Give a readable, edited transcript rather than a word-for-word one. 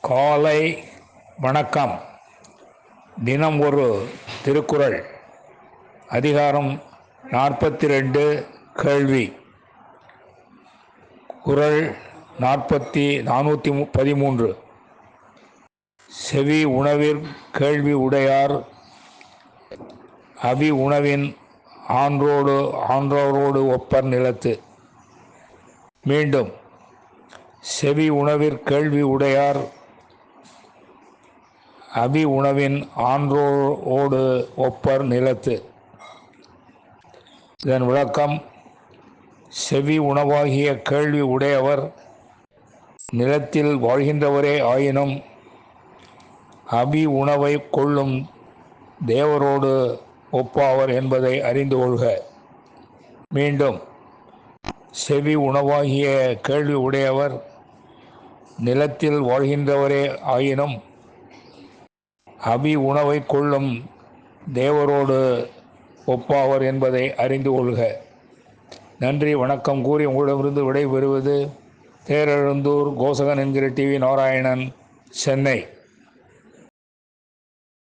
காலை வணக்கம். தினம் ஒரு திருக்குறள். அதிகாரம் 42. கேள்வி. குறள் 413. செவி உணவிற் கேள்வி உடையார் அவி உணவின் ஆன்றோரோடு ஒப்பர் நிலத்து. மீண்டும். செவி உணவிற் கேள்வி உடையார் அவி உணவின் ஆன்றோரோடு ஒப்பர் நிலத்து. இதன் விளக்கம்: செவி உணவாகிய கேள்வி உடையவர் நிலத்தில் வாழ்கின்றவரே ஆயினும் அவி உணவை கொள்ளும் தேவரோடு ஒப்பாவர் என்பதை அறிந்து கொள்க. மீண்டும். செவி உணவாகிய கேள்வி உடையவர் நிலத்தில் வாழ்கின்றவரே ஆயினும் அவி உணவை கொள்ளும் தேவரோடு ஒப்பாவர் என்பதை அறிந்து கொள்க. நன்றி, வணக்கம் கூறி உங்களிடமிருந்து விடைபெறுவது தேரெழுந்தூர் கோசகன் என்கிற டிவி நாராயணன், சென்னை.